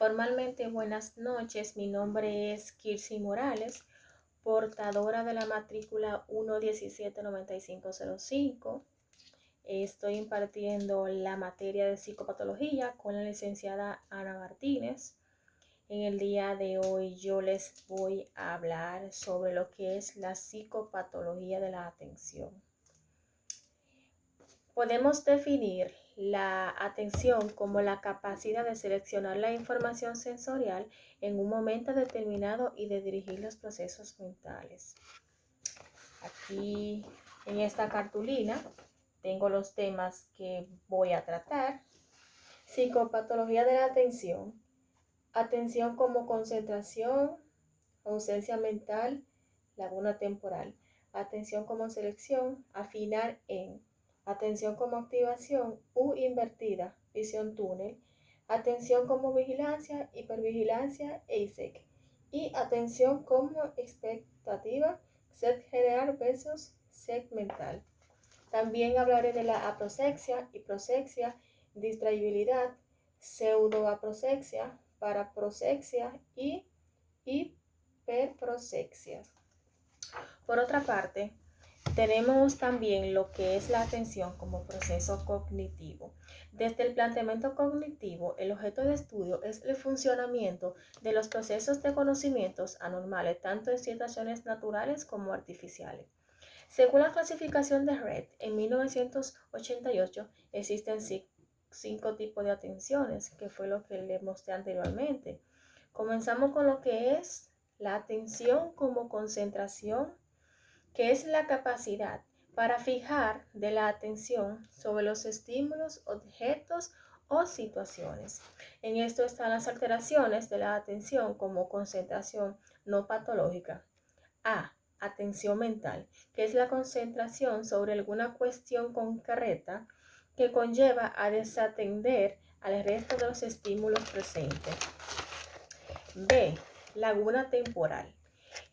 Formalmente, buenas noches. Mi nombre es Kirsi Morales, portadora de la matrícula 1179505. Estoy impartiendo la materia de psicopatología con la licenciada Ana Martínez. En el día de hoy yo les voy a hablar sobre lo que es la psicopatología de la atención. Podemos definir la atención como la capacidad de seleccionar la información sensorial en un momento determinado y de dirigir los procesos mentales. Aquí en esta cartulina tengo los temas que voy a tratar. Psicopatología de la atención. Atención como concentración, ausencia mental, laguna temporal. Atención como selección, afinar en. Atención como activación, U invertida, visión túnel. Atención como vigilancia, hipervigilancia e ISEC. Y atención como expectativa, SET general versus SET mental. También hablaré de la aproxexia, hiproxexia, distraibilidad, pseudoaproxexia, paraproxexia y hiperproxexia. Por otra parte, tenemos también lo que es la atención como proceso cognitivo. Desde el planteamiento cognitivo, el objeto de estudio es el funcionamiento de los procesos de conocimientos anormales, tanto en situaciones naturales como artificiales. Según la clasificación de Red, en 1988 existen 5 tipos de atenciones, que fue lo que le mostré anteriormente. Comenzamos con lo que es la atención como concentración, que es la capacidad para fijar de la atención sobre los estímulos, objetos o situaciones. En esto están las alteraciones de la atención como concentración no patológica. A. Atención mental, que es la concentración sobre alguna cuestión concreta que conlleva a desatender al resto de los estímulos presentes. B. Laguna temporal.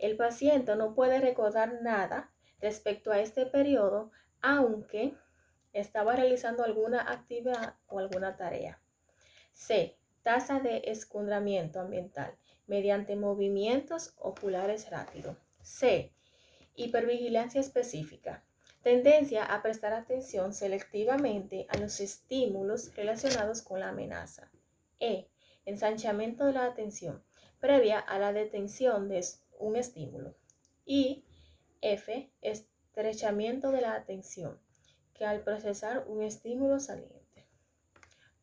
El paciente no puede recordar nada respecto a este periodo, aunque estaba realizando alguna actividad o alguna tarea. C. Tasa de escurrimiento ambiental mediante movimientos oculares rápidos. C. Hipervigilancia específica. Tendencia a prestar atención selectivamente a los estímulos relacionados con la amenaza. E. Ensanchamiento de la atención previa a la detención de un estímulo. Y F. Estrechamiento de la atención, que al procesar un estímulo saliente.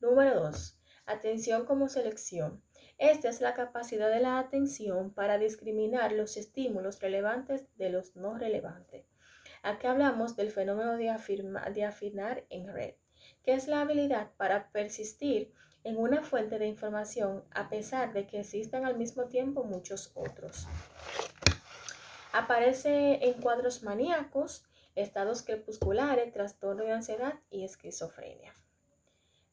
Número 2. Atención como selección. Esta es la capacidad de la atención para discriminar los estímulos relevantes de los no relevantes. Aquí hablamos del fenómeno de afinar en red, que es la habilidad para persistir en una fuente de información a pesar de que existan al mismo tiempo muchos otros. Aparece en cuadros maníacos, estados crepusculares, trastorno de ansiedad y esquizofrenia.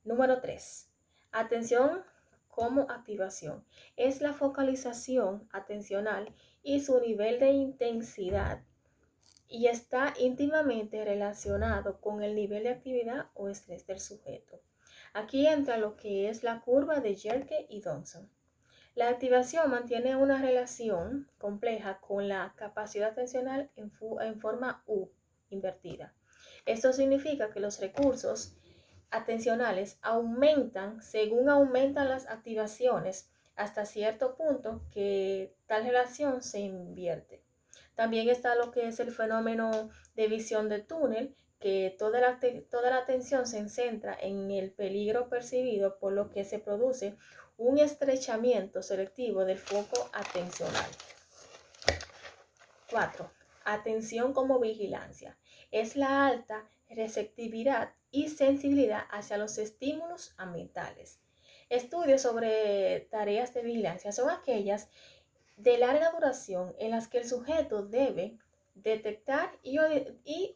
Número 3. Atención como activación. Es la focalización atencional y su nivel de intensidad y está íntimamente relacionado con el nivel de actividad o estrés del sujeto. Aquí entra lo que es la curva de Yerke y Dodson. La activación mantiene una relación compleja con la capacidad atencional en forma U invertida. Esto significa que los recursos atencionales aumentan según aumentan las activaciones hasta cierto punto que tal relación se invierte. También está lo que es el fenómeno de visión de túnel, que toda la atención se centra en el peligro percibido, por lo que se produce un estrechamiento selectivo del foco atencional. 4. Atención como vigilancia. Es la alta receptividad y sensibilidad hacia los estímulos ambientales. Estudios sobre tareas de vigilancia son aquellas de larga duración en las que el sujeto debe detectar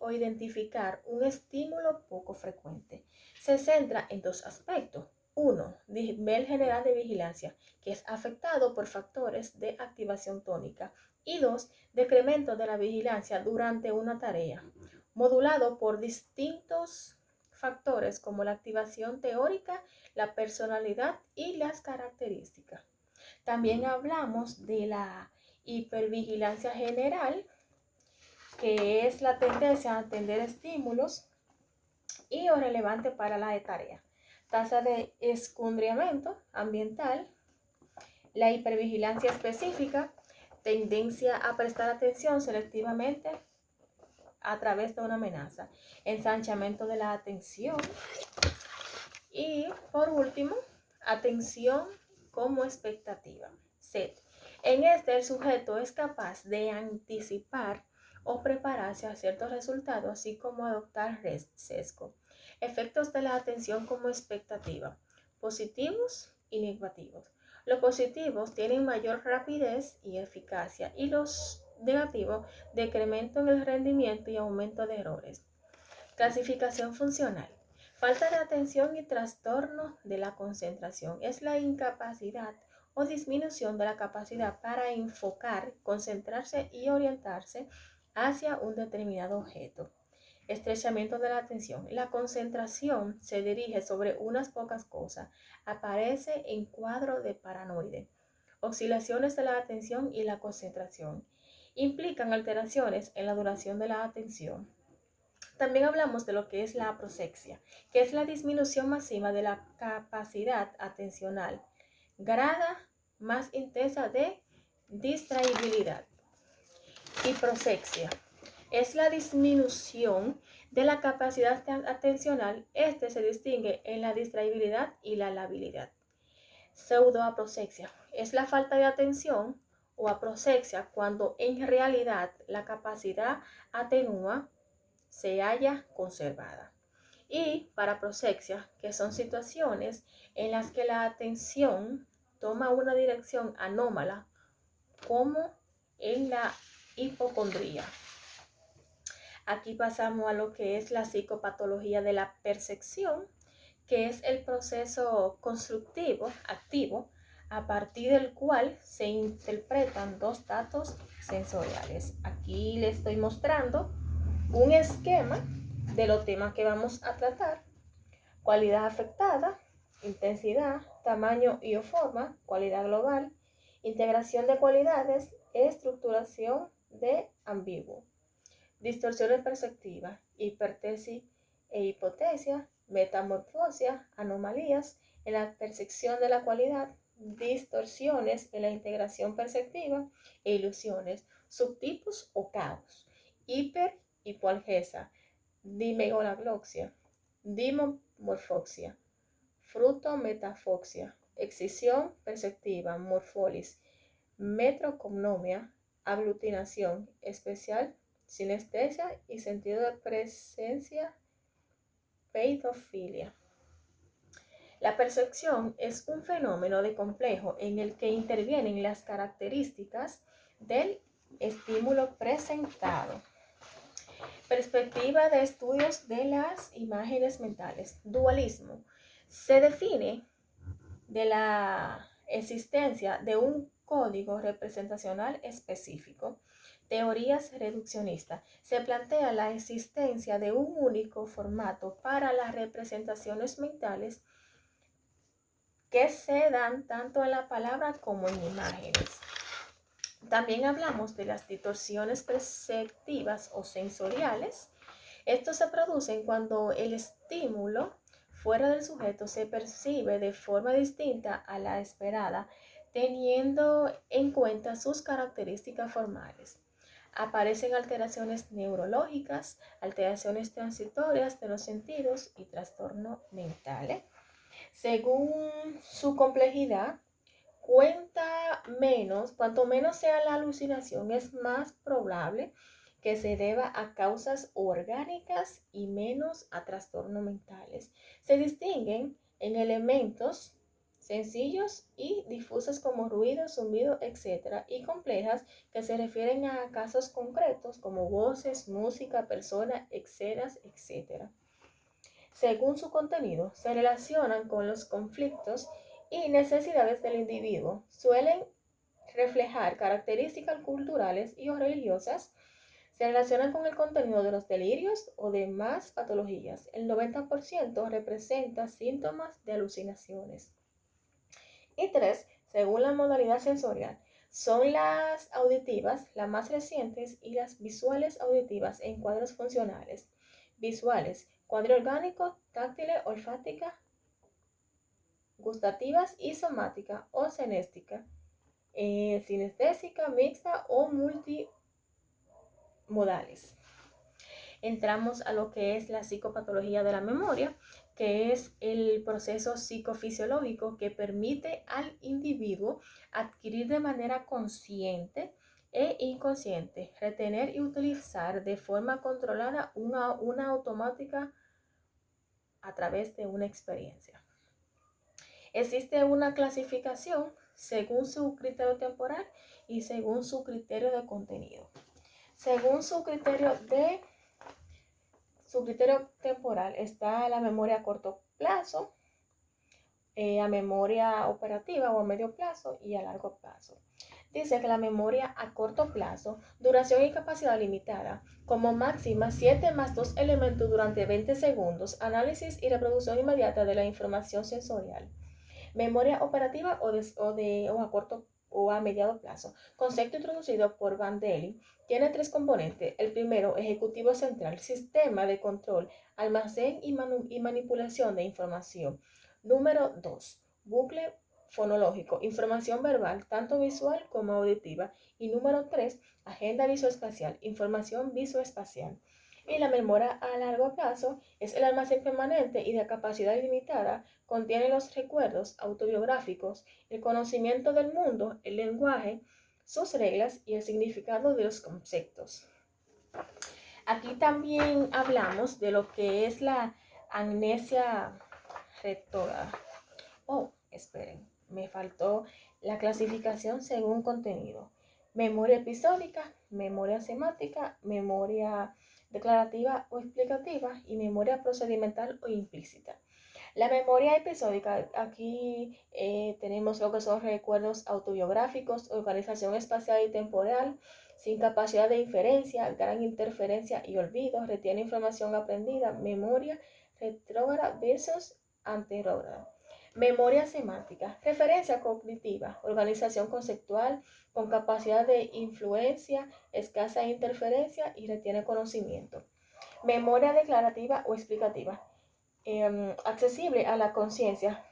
o identificar un estímulo poco frecuente. Se centra en 2 aspectos. 1. Nivel general de vigilancia, que es afectado por factores de activación tónica. Y 2. Decremento de la vigilancia durante una tarea, modulado por distintos factores como la activación teórica, la personalidad y las características. También hablamos de la hipervigilancia general, que es la tendencia a atender estímulos y o relevante para la tarea. Tasa de escudriñamiento ambiental, la hipervigilancia específica, tendencia a prestar atención selectivamente a través de una amenaza, ensanchamiento de la atención y, por último, atención como expectativa. SET. En este, el sujeto es capaz de anticipar o prepararse a ciertos resultados, así como adoptar sesgo. Efectos de la atención como expectativa, positivos y negativos. Los positivos tienen mayor rapidez y eficacia y los negativos, decremento en el rendimiento y aumento de errores. Clasificación funcional. Falta de atención y trastorno de la concentración es la incapacidad o disminución de la capacidad para enfocar, concentrarse y orientarse hacia un determinado objeto. Estrechamiento de la atención. La concentración se dirige sobre unas pocas cosas. Aparece en cuadro de paranoide. Oscilaciones de la atención y la concentración. Implican alteraciones en la duración de la atención. También hablamos de lo que es la aproxia, que es la disminución masiva de la capacidad atencional, grada más intensa de distraibilidad. Hiproxia es la disminución de la capacidad atencional. Este se distingue en la distraibilidad y la labilidad. Pseudoaproxia es la falta de atención o aproxia cuando en realidad la capacidad atenúa se halla conservada. Y paraproxia, que son situaciones en las que la atención toma una dirección anómala, como en la hipocondría. Aquí pasamos a lo que es la psicopatología de la percepción, que es el proceso constructivo, activo, a partir del cual se interpretan dos datos sensoriales. Aquí les estoy mostrando un esquema de los temas que vamos a tratar: cualidad afectada, intensidad, tamaño y o forma, cualidad global, integración de cualidades, estructuración de ambiguo, distorsiones perceptivas, hipertesis e hipotesia, metamorfosia, anomalías en la percepción de la cualidad, distorsiones en la integración perceptiva e ilusiones, subtipos o caos, hipoalgesia, dimegaloglosia, dimorfoxia, frutometafoxia, excisión perceptiva, morfolis, metrocognomia, aglutinación especial, sinestesia y sentido de presencia, peidofilia. La percepción es un fenómeno de complejo en el que intervienen las características del estímulo presentado. Perspectiva de estudios de las imágenes mentales. Dualismo. Se define de la existencia de un código representacional específico. Teorías reduccionistas. Se plantea la existencia de un único formato para las representaciones mentales que se dan tanto en la palabra como en imágenes. También hablamos de las distorsiones perceptivas o sensoriales. Estos se producen cuando el estímulo fuera del sujeto se percibe de forma distinta a la esperada, teniendo en cuenta sus características formales. Aparecen alteraciones neurológicas, alteraciones transitorias de los sentidos y trastornos mentales. Según su complejidad, cuanto menos sea la alucinación, es más probable que se deba a causas orgánicas y menos a trastornos mentales. Se distinguen en elementos sencillos y difusos como ruido, zumbido, etc. y complejas que se refieren a casos concretos como voces, música, personas, etc. Según su contenido, se relacionan con los conflictos y necesidades del individuo. Suelen reflejar características culturales y o religiosas. Se relacionan con el contenido de los delirios o demás patologías. El 90% representa síntomas de alucinaciones. Y 3, según la modalidad sensorial, son las auditivas, las más recientes, y las visuales auditivas en cuadros funcionales. Visuales, cuadro orgánico, táctiles, olfática, gustativas y somática o senéstica, sinestésica, mixta o multimodales. Entramos a lo que es la psicopatología de la memoria, que es el proceso psicofisiológico que permite al individuo adquirir de manera consciente e inconsciente, retener y utilizar de forma controlada una automática a través de una experiencia. Existe una clasificación según su criterio temporal y según su criterio de contenido. Según su criterio temporal está la memoria a corto plazo, a memoria operativa o a medio plazo y a largo plazo. Dice que la memoria a corto plazo, duración y capacidad limitada, como máxima 7 más 2 elementos durante 20 segundos, análisis y reproducción inmediata de la información sensorial. Memoria operativa o a corto o a mediado plazo. Concepto introducido por Vandelli. Tiene 3 componentes. El primero, ejecutivo central, sistema de control, almacén y manipulación de información. Número 2, bucle fonológico, información verbal, tanto visual como auditiva. Y número 3, agenda visoespacial, información visoespacial. Y la memoria a largo plazo es el almacén permanente y de capacidad ilimitada, contiene los recuerdos autobiográficos, el conocimiento del mundo, el lenguaje, sus reglas y el significado de los conceptos. Aquí también hablamos de lo que es la amnesia retrógrada. Esperen, me faltó la clasificación según contenido. Memoria episódica, memoria semántica, memoria declarativa o explicativa y memoria procedimental o implícita. La memoria episódica, aquí tenemos lo que son recuerdos autobiográficos, organización espacial y temporal, sin capacidad de inferencia, gran interferencia y olvido, retiene información aprendida, memoria retrógrada versus anterógrada. Memoria semántica, referencia cognitiva, organización conceptual, con capacidad de influencia, escasa interferencia y retiene conocimiento. Memoria declarativa o explicativa, accesible a la conciencia,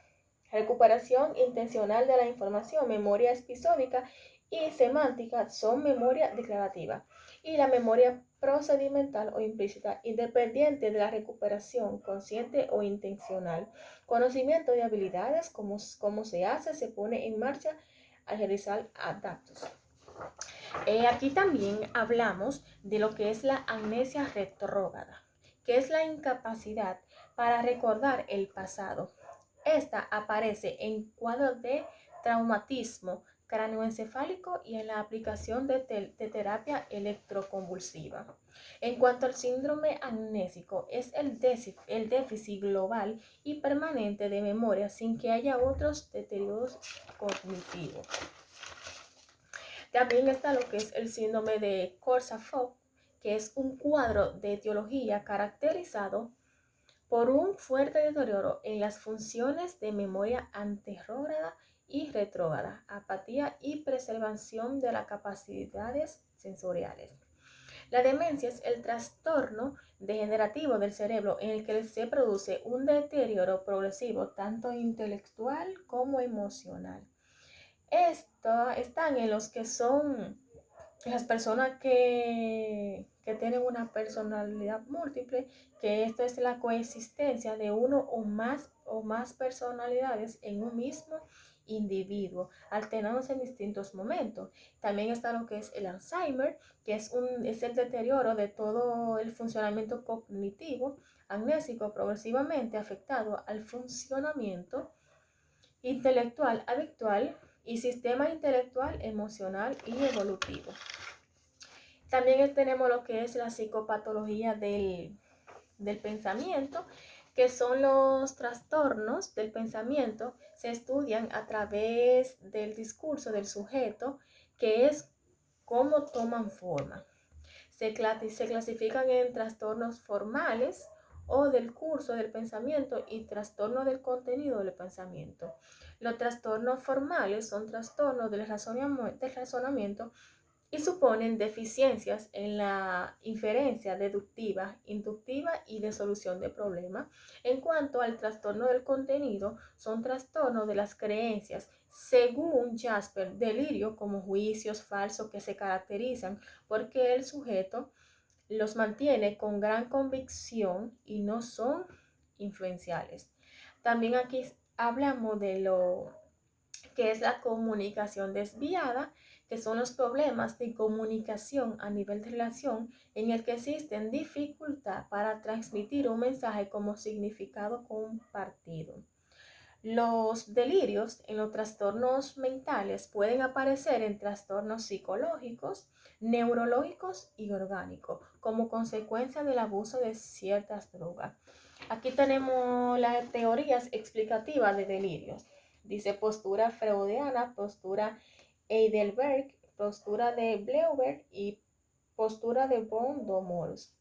recuperación intencional de la información. Memoria episódica y semántica son memoria declarativa. Y la memoria procedimental o implícita, independiente de la recuperación consciente o intencional. Conocimiento de habilidades, cómo se hace, se pone en marcha al realizar adaptos. Aquí también hablamos de lo que es la amnesia retrógrada, que es la incapacidad para recordar el pasado. Esta aparece en cuadros de traumatismo cráneoencefálico y en la aplicación de terapia electroconvulsiva. En cuanto al síndrome amnésico, es el déficit global y permanente de memoria sin que haya otros deterioros cognitivos. También está lo que es el síndrome de Korsakoff, que es un cuadro de etiología caracterizado por un fuerte deterioro en las funciones de memoria anterógrada y retrógrada, apatía y preservación de las capacidades sensoriales. La demencia es el trastorno degenerativo del cerebro en el que se produce un deterioro progresivo tanto intelectual como emocional. Están en los que son las personas que tienen una personalidad múltiple, que esto es la coexistencia de uno o más personalidades en un mismo individuo, alternándose en distintos momentos. También está lo que es el Alzheimer, que es el deterioro de todo el funcionamiento cognitivo, amnésico, progresivamente afectado al funcionamiento intelectual habitual y sistema intelectual, emocional y evolutivo. También tenemos lo que es la psicopatología del pensamiento, que son los trastornos del pensamiento. Se estudian a través del discurso del sujeto, que es cómo toman forma. se clasifican en trastornos formales o del curso del pensamiento y trastorno del contenido del pensamiento. Los trastornos formales son trastornos del razonamiento y suponen deficiencias en la inferencia deductiva, inductiva y de solución de problemas. En cuanto al trastorno del contenido, son trastornos de las creencias, según Jasper, delirio como juicios falsos que se caracterizan porque el sujeto los mantiene con gran convicción y no son influenciales. También aquí hablamos de lo que es la comunicación desviada, que son los problemas de comunicación a nivel de relación en el que existen dificultad para transmitir un mensaje como significado compartido. Los delirios en los trastornos mentales pueden aparecer en trastornos psicológicos, neurológicos y orgánicos como consecuencia del abuso de ciertas drogas. Aquí tenemos las teorías explicativas de delirios. Dice postura freudiana, postura Heidelberg, postura de Bleuberg y postura de Bondomorus.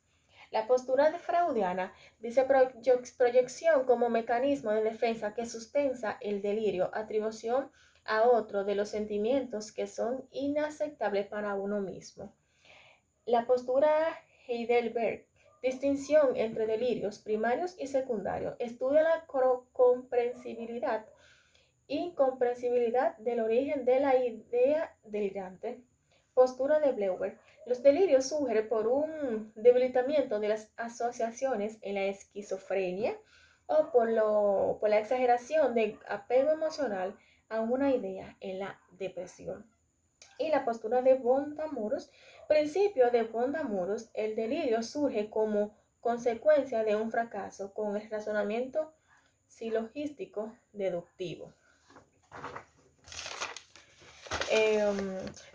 La postura de freudiana dice proyección como mecanismo de defensa que sustenta el delirio, atribución a otro de los sentimientos que son inaceptables para uno mismo. La postura Heidelberg, distinción entre delirios primarios y secundarios, estudia la comprensibilidad, incomprensibilidad del origen de la idea delirante. Postura de Bleuberg. Los delirios surgen por un debilitamiento de las asociaciones en la esquizofrenia o por la exageración de apego emocional a una idea en la depresión. Y la postura de Bondamuros. Principio de Bondamuros, el delirio surge como consecuencia de un fracaso con el razonamiento silogístico deductivo.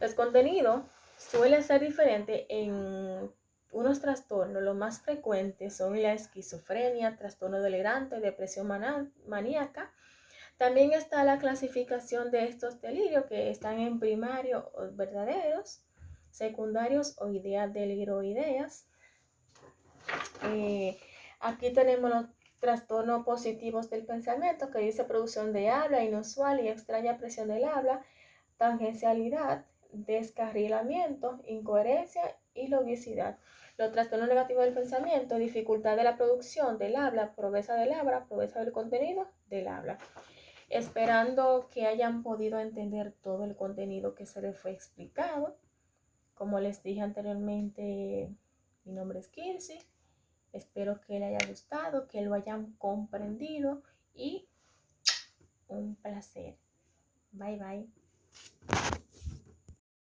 Los contenidos suelen ser diferentes en unos trastornos. Los más frecuentes son la esquizofrenia, trastorno delirante, depresión maníaca. También está la clasificación de estos delirios que están en primario o verdaderos, secundarios o ideas deliroideas. Aquí tenemos los trastornos positivos del pensamiento, que dice producción de habla inusual y extraña presión del habla, tangencialidad, descarrilamiento, incoherencia y logicidad. Los trastornos negativos del pensamiento, dificultad de la producción del habla, pobreza del contenido del habla. Esperando que hayan podido entender todo el contenido que se les fue explicado. Como les dije anteriormente, mi nombre es Kirsi. Espero que les haya gustado, que lo hayan comprendido y un placer. Bye bye.